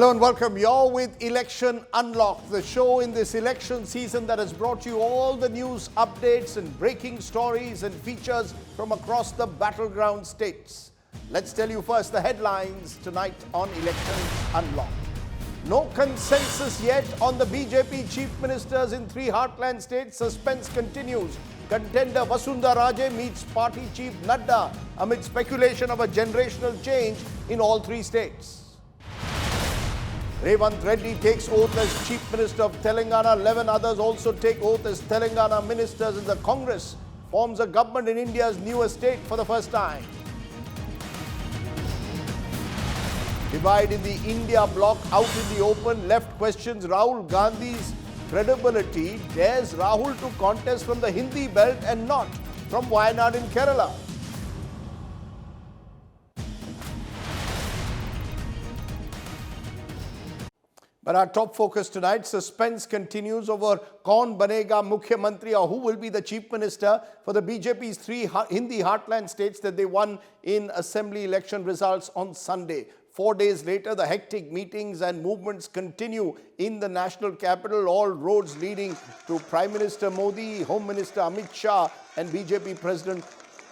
Hello and welcome. You're with Election Unlocked, the show in this election season that has brought you all the news updates and breaking stories and features from across the battleground states. Let's tell you first the headlines tonight on Election Unlocked. No consensus yet on the BJP chief ministers in 3 Heartland states. Suspense continues. Contender Vasundhara Raje meets party chief Nadda amid speculation of a generational change in all 3 states. Revant Reddy takes oath as Chief Minister of Telangana. 11 others also take oath as Telangana ministers, and the Congress forms a government in India's newest state for the first time. Divide in the India bloc out in the open. Left questions Rahul Gandhi's credibility. Dares Rahul to contest from the Hindi belt and not from Wayanad in Kerala. But our top focus tonight, suspense continues over Kaun Banega Mukhyamantri, or who will be the chief minister for the BJP's 3 Hindi heartland states that they won in assembly election results on Sunday. 4 days later, the hectic meetings and movements continue in the national capital, all roads leading to Prime Minister Modi, Home Minister Amit Shah and BJP President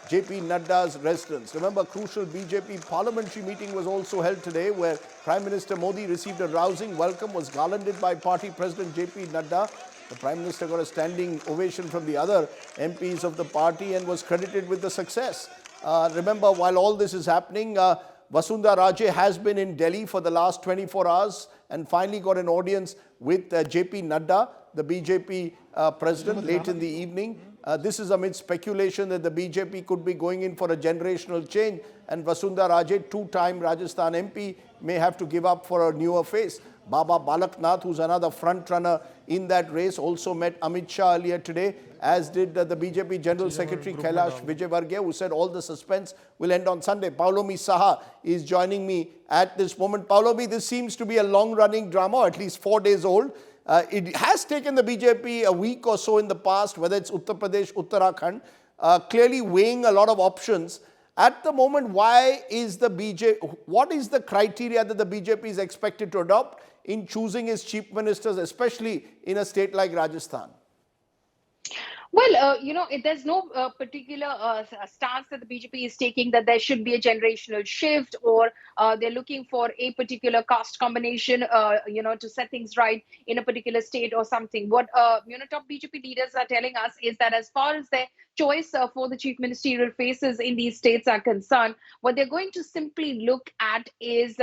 JP Nadda's residence. Remember, crucial BJP parliamentary meeting was also held today where Prime Minister Modi received a rousing welcome, was garlanded by party President JP Nadda. The Prime Minister got a standing ovation from the other MPs of the party and was credited with the success. Remember, while all this is happening, Vasundhara Raje has been in Delhi for the last 24 hours and finally got an audience with JP Nadda, the BJP president, late in the evening. This is amid speculation that the BJP could be going in for a generational change, and Vasundhara Raje, 2-time Rajasthan MP, may have to give up for a newer face. Baba Balaknath, who's another front-runner in that race, also met Amit Shah earlier today, as did the BJP General Secretary Kailash Vijayvargiya, who said all the suspense will end on Sunday. Paulomi Saha is joining me at this moment. Paulomi, this seems to be a long-running drama, at least 4 days old. It has taken the BJP a week or so in the past, whether it's Uttar Pradesh, Uttarakhand, clearly weighing a lot of options. At the moment, what is the criteria that the BJP is expected to adopt in choosing its chief ministers, especially in a state like Rajasthan? Well, there's no particular stance that the BJP is taking that there should be a generational shift, or they're looking for a particular caste combination, to set things right in a particular state or something. What, top BJP leaders are telling us is that as far as their choice for the chief ministerial faces in these states are concerned, what they're going to simply look at is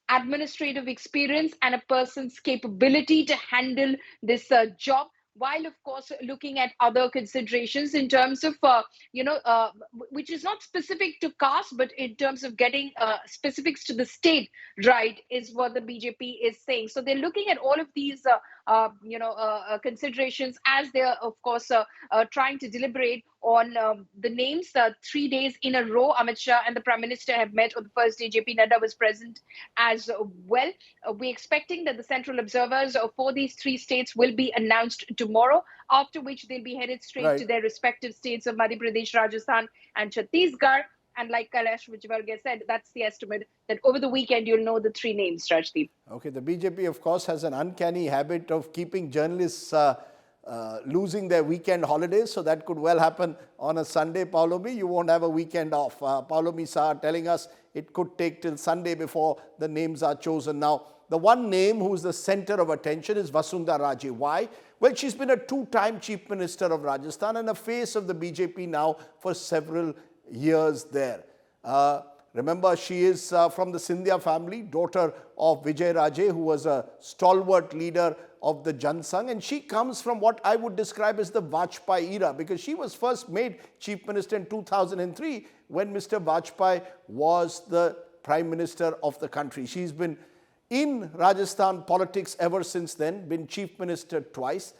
administrative experience and a person's capability to handle this job, while of course looking at other considerations in terms of which is not specific to caste, but in terms of getting specifics to the state right, is what the BJP is saying. So they're looking at all of these considerations as they're of course trying to deliberate on the names. 3 days in a row, Amit Shah and the Prime Minister have met. On the first day, JP Nadda was present as well. We're expecting that the central observers for these 3 states will be announced tomorrow, after which they'll be headed straight to their respective states of Madhya Pradesh, Rajasthan and Chhattisgarh. And like Kailash Vijayvargiya said, that's the estimate, that over the weekend you'll know the 3 names, Rajdeep. Okay, the BJP of course has an uncanny habit of keeping journalists losing their weekend holidays, so that could well happen on a Sunday. Paulomi, you won't have a weekend off. Paulomi Saha telling us it could take till Sunday before the names are chosen. Now, the one name who's the center of attention is Vasundhara Raje. Why? Well, she's been a 2-time chief minister of Rajasthan and a face of the BJP now for several years there. Remember, she is from the Scindia family, daughter of Vijay Raje, who was a stalwart leader of the Jan Sangh, and she comes from what I would describe as the Vajpayee era, because she was first made chief minister in 2003 when Mr. Vajpayee was the prime minister of the country. She's been in Rajasthan politics ever since then, been chief minister twice.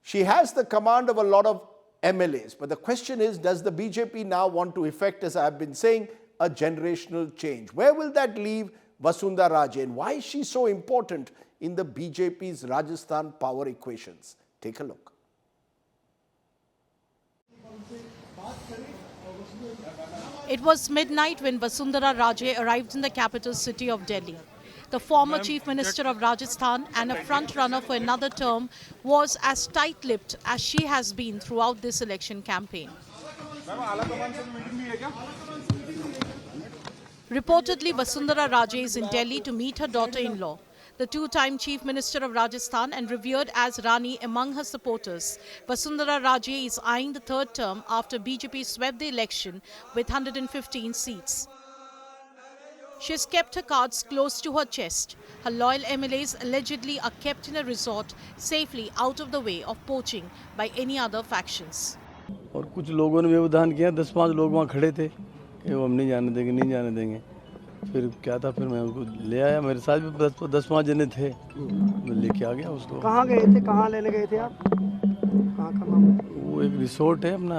She has the command of a lot of MLAs, but the question is, does the BJP now want to effect, as I have been saying, a generational change? Where will that leave Vasundhara Raje, and why is she so important in the BJP's Rajasthan power equations? Take a look. It was midnight when Vasundhara Raje arrived in the capital city of Delhi. The former Chief Minister of Rajasthan and a front-runner for another term was as tight-lipped as she has been throughout this election campaign. Reportedly, Vasundhara Raje is in Delhi to meet her daughter-in-law. The two-time Chief Minister of Rajasthan and revered as Rani among her supporters, Vasundhara Raje is eyeing the third term after BJP swept the election with 115 seats. She has kept her cards close to her chest. Her loyal MLAs allegedly are kept in a resort safely out of the way of poaching by any other factions. और कुछ लोगों ने व्यवधान किया 10-5 लोग वहाँ खड़े थे कि वो हम नहीं जाने देंगे नहीं जाने देंगे फिर क्या था फिर मैं उनको ले आया मेरे साथ भी 10-5 जने थे मैं लेके आ गया उसको कहाँ गए थे कहाँ लेने गए थे आप कहाँ का नाम वो एक रिसोर्ट है अपना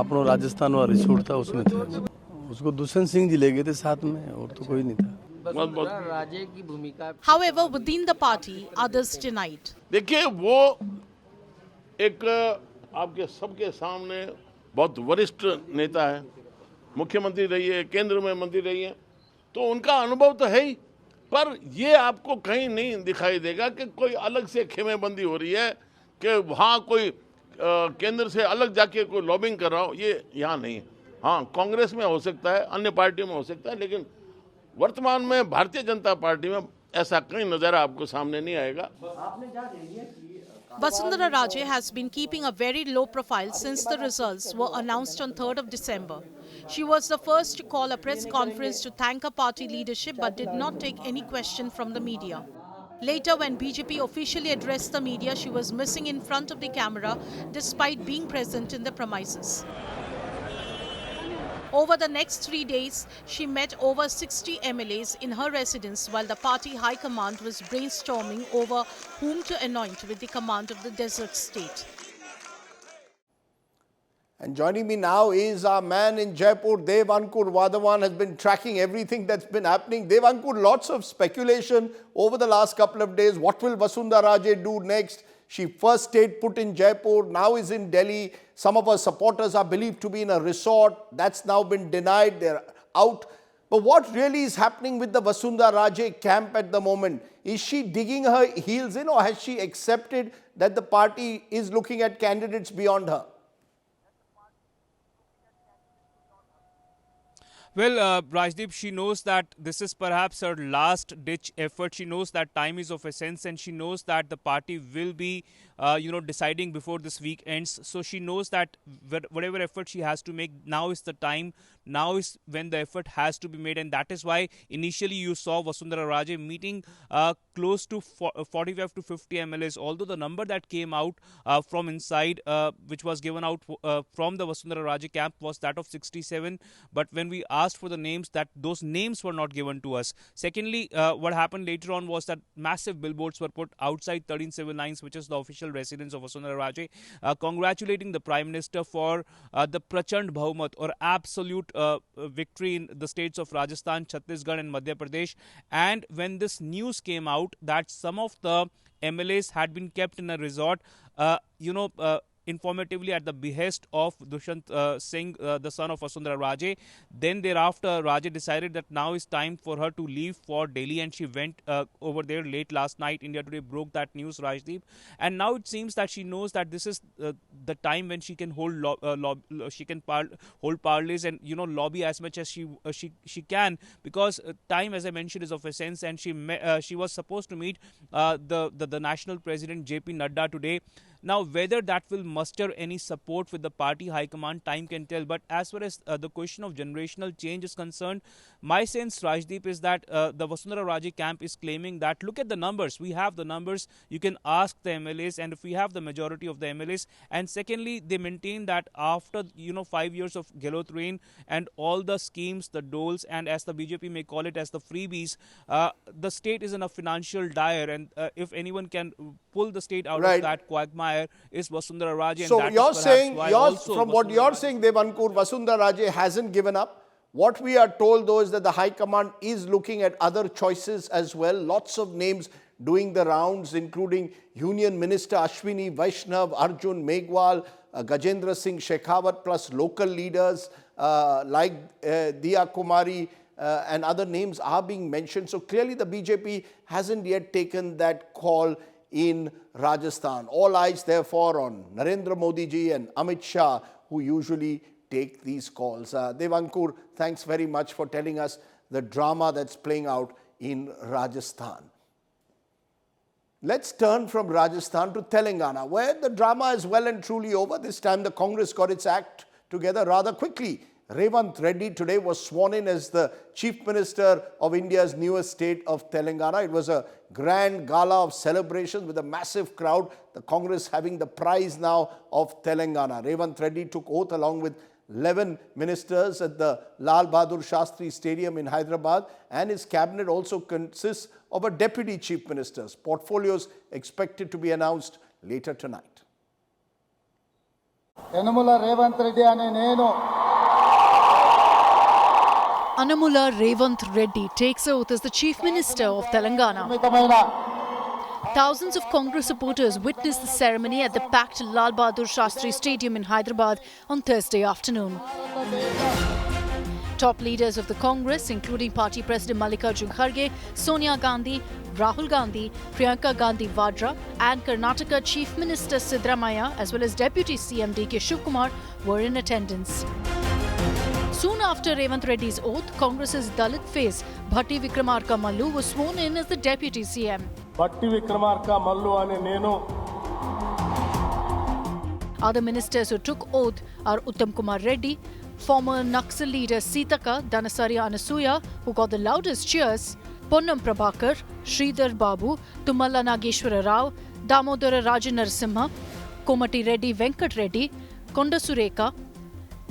अपना राजस्थान वाला रिसोर्ट था उसमें थे उसको दुष्यंत सिंह जी ले गए थे साथ में और तो कोई नहीं था राजे की भूमिका However, within the party, others denied. देखिए वो एक आपके सबके सामने बहुत वरिष्ठ नेता है मुख्यमंत्री रही है केंद्र में मंत्री रही है तो उनका अनुभव तो है ही पर ये आपको कहीं नहीं दिखाई देगा कि कोई अलग से खेमेबंदी हो रही है कि वहाँ कोई केंद्र से अलग जाके कोई लॉबिंग कर रहा हो ये यहाँ नहीं है हाँ कांग्रेस में हो सकता है अन्य पार्टियों में हो सकता है लेकिन वर्तमान में भारतीय जनता पार्टी में ऐसा कहीं नज़ारा आपको सामने नहीं आएगा Vasundhara Raje has been keeping a very low profile since the results were announced on 3rd of December. She was the first to call a press conference to thank her party leadership but did not take any question from the media. Later, when BJP officially addressed the media, she was missing in front of the camera despite being present in the premises. Over the next 3 days, she met over 60 MLAs in her residence while the party high command was brainstorming over whom to anoint with the command of the desert state. And joining me now is our man in Jaipur, Dev Ankur Vadavan, has been tracking everything that's been happening. Dev Ankur, lots of speculation over the last couple of days. What will Vasundhara Raje do next? She first stayed put in Jaipur, now is in Delhi. Some of her supporters are believed to be in a resort. That's now been denied. They're out. But what really is happening with the Vasundhara Raje camp at the moment? Is she digging her heels in or has she accepted that the party is looking at candidates beyond her? Well, Rajdeep, she knows that this is perhaps her last-ditch effort. She knows that time is of essence, and she knows that the party will be, deciding before this week ends. So she knows that whatever effort she has to make, now is the time. Now is when the effort has to be made, and that is why initially you saw Vasundhara Raje meeting close to 45 to 50 MLAs. Although the number that came out from inside, which was given out from the Vasundhara Raje camp, was that of 67. But when we asked for the names, that those names were not given to us. Secondly, what happened later on was that massive billboards were put outside 13 civil lines, which is the official residence of Vasundhara Raje, congratulating the Prime Minister for the Prachand Bhahumat, or absolute victory in the states of Rajasthan, Chhattisgarh and Madhya Pradesh. And when this news came out that some of the MLAs had been kept in a resort, informatively at the behest of Dushant Singh, the son of Vasundhara Raje. Then thereafter, Raje decided that now is time for her to leave for Delhi, and she went over there late last night. India Today broke that news, Rajdeep. And now it seems that she knows that this is the time when she can hold hold parleys and lobby as much as she can, because time, as I mentioned, is of essence. And she was supposed to meet the national president JP Nadda today. Now, whether that will muster any support with the party high command, time can tell. But as far as the question of generational change is concerned, my sense, Rajdeep, is that the Vasundhara Raje camp is claiming that, look at the numbers. We have the numbers. You can ask the MLAs, and if we have the majority of the MLAs. And secondly, they maintain that after 5 years of Gehlot reign and all the schemes, the doles, and as the BJP may call it as the freebies, the state is in a financial dire. And if anyone can pull the state out of that quagmire, is Vasundhara Raje. So you're saying, from what you're saying, Dev Ankur, Vasundhara Raje hasn't given up. What we are told, though, is that the High Command is looking at other choices as well. Lots of names doing the rounds, including Union Minister Ashwini Vaishnav, Arjun Meghwal, Gajendra Singh Shekhawat, plus local leaders like Diya Kumari, and other names are being mentioned. So clearly the BJP hasn't yet taken that call in Rajasthan. All eyes therefore on Narendra Modi ji and Amit Shah, who usually take these calls. Devankur, thanks very much for telling us the drama that's playing out in Rajasthan. Let's turn from Rajasthan to Telangana, where the drama is well and truly over. This time the Congress got its act together rather quickly. Revant Reddy today was sworn in as the Chief Minister of India's newest state of Telangana. It was a grand gala of celebrations with a massive crowd. The Congress having the prize now of Telangana. Revant Reddy took oath along with 11 ministers at the Lal Bahadur Shastri Stadium in Hyderabad, and his cabinet also consists of a deputy chief ministers. Portfolios expected to be announced later tonight. Yanamula Revant Reddy ane nenu Anamula Revant Reddy takes oath as the Chief Minister of Telangana. Thousands of Congress supporters witnessed the ceremony at the packed Lal Bahadur Shastri Stadium in Hyderabad on Thursday afternoon. Top leaders of the Congress, including Party President Mallikarjun Kharge, Sonia Gandhi, Rahul Gandhi, Priyanka Gandhi Vadra and Karnataka Chief Minister Siddaramaiah, as well as Deputy CM D.K. Shivkumar, were in attendance. Soon after Revant Reddy's oath, Congress's Dalit face Bhatti Vikramarka Mallu was sworn in as the Deputy CM. Bhatti Vikramarka Mallu ane nenu Other ministers who took oath are Uttam Kumar Reddy, former Naxal leader Sitaka Dhanasari Anasuya, who got the loudest cheers, Ponnam Prabhakar, Sridhar Babu, Tumala Nageshwara Rao, Damodara Rajan Narasimha, Komati Reddy Venkat Reddy, Konda Sureka,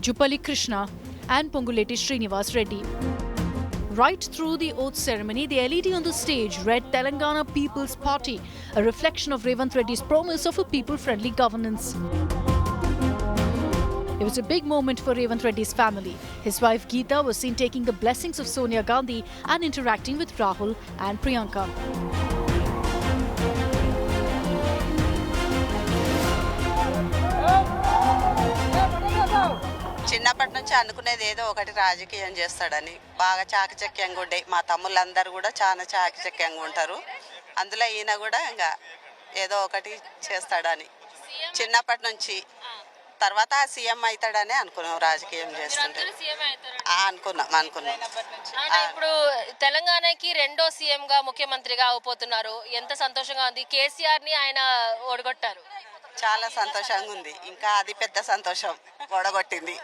Jupali Krishna and Ponguleti Srinivas Reddy. Right through the oath ceremony, the LED on the stage read Telangana People's Party, a reflection of Revant Reddy's promise of a people-friendly governance. It was a big moment for Revant Reddy's family. His wife Geeta was seen taking the blessings of Sonia Gandhi and interacting with Rahul and Priyanka. చిన్నప్పటి నుంచి అనుకునేది ఏదో ఒకటి రాజకీయం చేస్తాడని. బాగా చాకచక్యంగా ఉండే మా తమ్ముళ్ళందరూ కూడా చాలా చాకచక్యంగా ఉంటారు. అందులో ఈయన కూడా ఇంకా ఏదో ఒకటి చేస్తాడని చిన్నప్పటి నుంచి. తర్వాత సీఎం అవుతాడని అనుకున్నాం, రాజకీయం చేస్తుంటే అనుకున్నాం. ఇప్పుడు తెలంగాణకి రెండో సీఎం గా ముఖ్యమంత్రిగా అవబోతున్నారు. ఎంత సంతోషంగా ఉంది. కేసీఆర్ ని ఆయన ఓడగొట్టారు. చాలా సంతోషంగా ఉంది. ఇంకా అది పెద్ద సంతోషం ఓడగొట్టింది.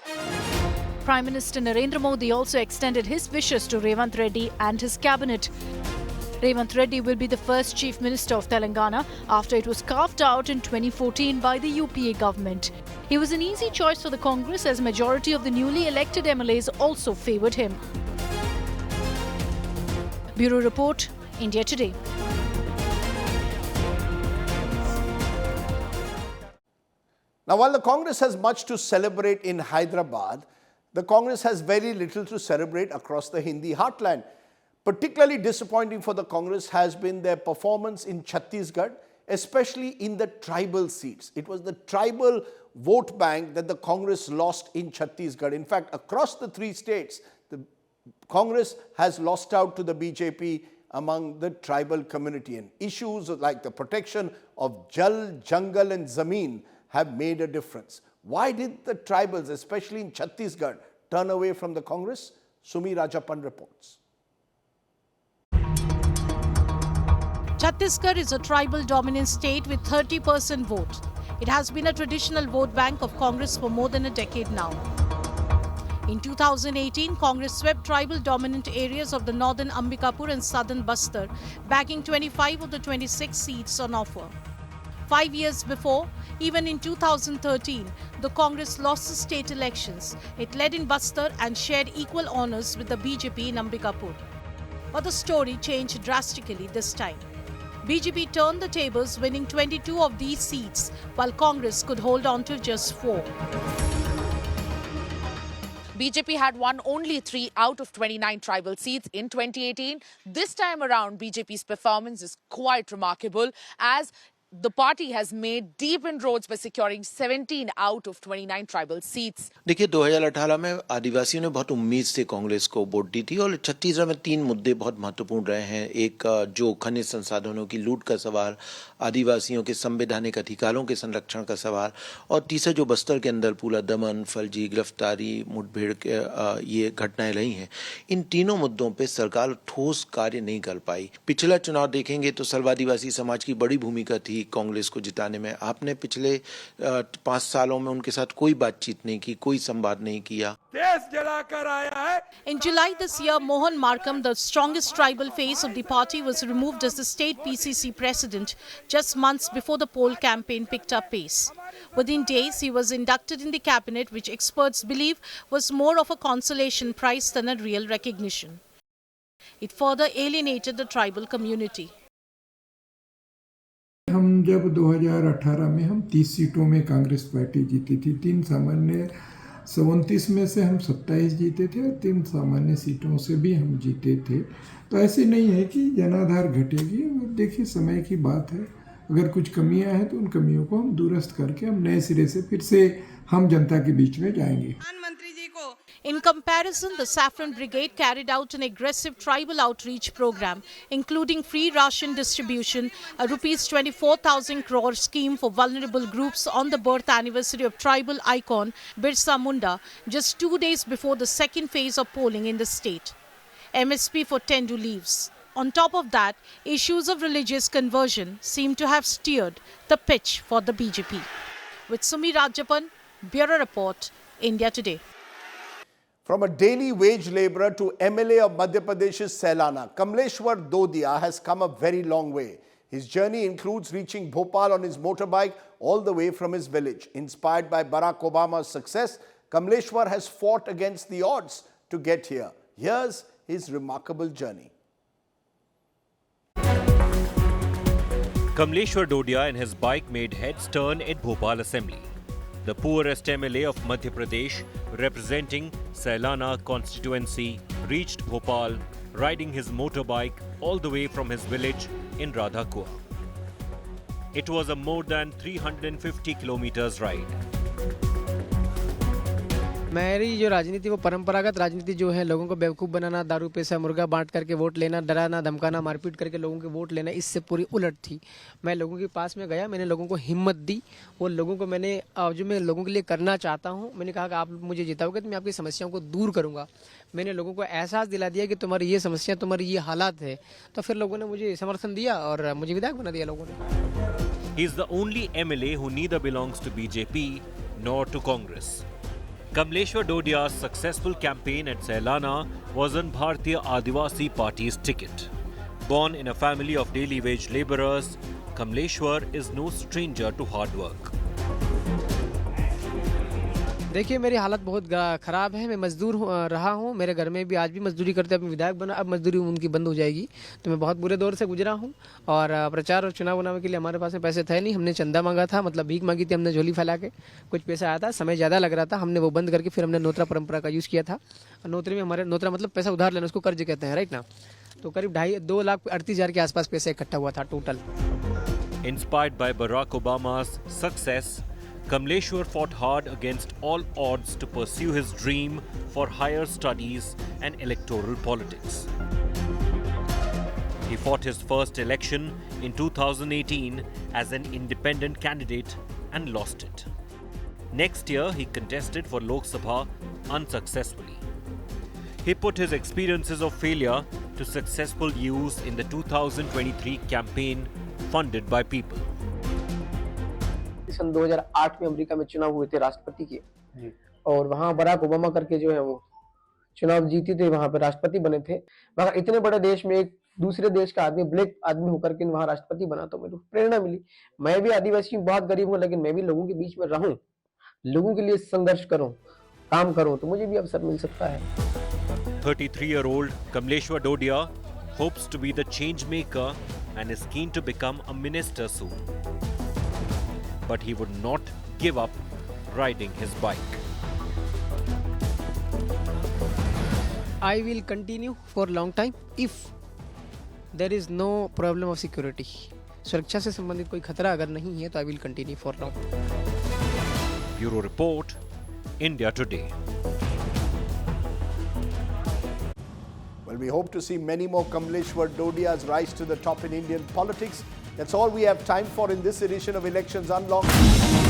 Prime Minister Narendra Modi also extended his wishes to Revant Reddy and his cabinet. Revant Reddy will be the first Chief Minister of Telangana after it was carved out in 2014 by the UPA government. He was an easy choice for the Congress as majority of the newly elected MLAs also favoured him. Bureau Report, India Today. Now, while the Congress has much to celebrate in Hyderabad, the Congress has very little to celebrate across the Hindi heartland. Particularly disappointing for the Congress has been their performance in Chhattisgarh, especially in the tribal seats. It was the tribal vote bank that the Congress lost in Chhattisgarh. In fact, across the three states, the Congress has lost out to the BJP among the tribal community. And issues like the protection of Jal, Jungle and Zameen have made a difference. Why did the tribals, especially in Chhattisgarh, turn away from the Congress? Sumi Rajapan reports. Chhattisgarh is a tribal dominant state with 30% vote. It has been a traditional vote bank of Congress for more than a decade now. In 2018, Congress swept tribal dominant areas of the northern Ambikapur and southern Bastar, bagging 25 of the 26 seats on offer. 5 years before, even in 2013, the Congress lost the state elections. It led in Bastar and shared equal honours with the BJP in Ambikapur. But the story changed drastically this time. BJP turned the tables, winning 22 of these seats, while Congress could hold on to just 4. BJP had won only 3 out of 29 tribal seats in 2018. This time around, BJP's performance is quite remarkable as the party has made deep inroads by securing 17 out of 29 tribal seats. देखिए 2018 में आदिवासियों ने बहुत उम्मीद से कांग्रेस को vote दी थी और छत्तीसगढ़ में 3 मुद्दे बहुत महत्वपूर्ण रहे हैं। एक जो खनिज संसाधनों की लूट का सवाल, आदिवासियों के संवैधानिक अधिकारों के संरक्षण का सवाल और तीसरा जो बस्तर के अंदर पूरा दमन, फर्जी, गिरफ्तारी, मुठभेड़ के ये घटनाएं रही हैं। इन तीनों मुद्दों पर सरकार ठोस कार्य नहीं कर पाई। पिछला चुनाव देखेंगे तो सर्वादिवासी समाज की बड़ी भूमिका थी कांग्रेस को जिताने में। आपने पिछले 5 सालों में उनके साथ कोई बातचीत नहीं की, कोई संवाद नहीं किया। देश जलाकर आया है। In July this year, Mohan Markham, the strongest tribal face of the party, was removed as the state PCC president just months before the poll campaign picked up pace. Within days, he was inducted in the cabinet, which experts believe was more of a consolation prize than a real recognition. It further alienated the tribal community. हम जब 2018 में हम 30 सीटों में Congress party जीती थी, 3 सामान्य 29 में से हम 27 जीते थे और 3 सामान्य सीटों से भी हम जीते थे। तो ऐसे नहीं है कि जनाधार घटेगी। देखिए समय की बात है, अगर कुछ कमियां हैं तो उन कमियों को हम दुरुस्त करके हम नए सिरे से फिर से हम जनता के बीच में जाएंगे। प्रधानमंत्री जी को In comparison, the Saffron Brigade carried out an aggressive tribal outreach program, including free ration distribution, a rupees 24,000 crore scheme for vulnerable groups on the birth anniversary of tribal icon Birsa Munda, just 2 days before the second phase of polling in the state. MSP for Tendu leaves. On top of that, issues of religious conversion seem to have steered the pitch for the BJP. With Sumi Rajapan, Bureau Report, India Today. From a daily wage labourer to MLA of Madhya Pradesh's Sailana, Kamleshwar Dodia has come a very long way. His journey includes reaching Bhopal on his motorbike all the way from his village. Inspired by Barack Obama's success, Kamleshwar has fought against the odds to get here. Here's his remarkable journey. Kamleshwar Dodia and his bike made heads turn at Bhopal Assembly. The poorest MLA of Madhya Pradesh, representing Sailana constituency, reached Bhopal riding his motorbike all the way from his village in Radhakua. It was a more than 350 kilometers ride. मेरी जो राजनीति वो परंपरागत राजनीति जो है, लोगों को बेवकूफ़ बनाना, दारू पैसा मुर्गा बांट करके वोट लेना, डराना धमकाना, मारपीट करके लोगों के वोट लेना, इससे पूरी उलट थी। मैं लोगों के पास में गया, मैंने लोगों को हिम्मत दी और लोगों को मैंने जो मैं लोगों के लिए करना चाहता हूं, मैंने कहा कि आप मुझे जिताओगे तो मैं आपकी समस्याओं को दूर करूंगा। मैंने लोगों को एहसास दिला दिया कि तुम्हारी ये समस्या, तुम्हारी ये हालात है, तो फिर लोगों ने मुझे समर्थन दिया और मुझे विधायक बना दिया लोगों ने। He is the only MLA who neither belongs to BJP nor to Congress. Kamleshwar Dodia's successful campaign at Sailana was on Bharatiya Adivasi Party's ticket. Born in a family of daily wage labourers, Kamleshwar is no stranger to hard work. देखिए मेरी हालत बहुत ख़राब है। मैं मजदूर रहा हूँ, मेरे घर में भी आज भी मजदूरी करते हैं। विधायक बना, अब मजदूरी उनकी बंद हो जाएगी। तो मैं बहुत बुरे दौर से गुजरा हूँ और प्रचार और चुनाव बनाने के लिए हमारे पास में पैसे थे नहीं। हमने चंदा मांगा था, मतलब भीख मांगी थी, हमने झोली फैला के। कुछ पैसा आया था, समय ज़्यादा लग रहा था, हमने वो बंद करके फिर हमने नोतरा परंपरा का यूज़ किया था। नोतरे में हमारे नोतरा मतलब पैसा उधार लेना, उसको कर्ज कहते हैं, राइट ना। तो करीब 2,38,000 के आसपास पैसा इकट्ठा हुआ था total. Inspired by Barack Obama's success, Kamleshwar fought hard against all odds to pursue his dream for higher studies and electoral politics. He fought his first election in 2018 as an independent candidate and lost it. Next year, he contested for Lok Sabha unsuccessfully. He put his experiences of failure to successful use in the 2023 campaign funded by people. सन 2008 में America में चुनाव हुए थे राष्ट्रपति के, और वहाँ Barack Obama करके जो है वो चुनाव जीते थे, वहाँ पे राष्ट्रपति बने थे। मगर इतने बड़े देश में एक दूसरे देश का आदमी, ब्लैक आदमी होकर के वहाँ राष्ट्रपति बना, तो मेरे को प्रेरणा मिली। मैं भी आदिवासी हूँ, बहुत गरीब हूँ, लेकिन मैं भी लोगों के बीच में रहूँ, लोगों के लिए संघर्ष करूँ, काम करूँ, तो मुझे भी अवसर मिल सकता है। 33-year-old Kamleshwar Dodia hopes to be the change maker and is keen to become a minister soon. But he would not give up riding his bike. I will continue for a long time if there is no problem of security. सुरक्षा से संबंधित कोई खतरा अगर नहीं है तो I will continue for now. Bureau Report, India Today. Well, we hope to see many more Kamleshwar Dodias rise to the top in Indian politics. That's all we have time for in this edition of Elections Unlocked.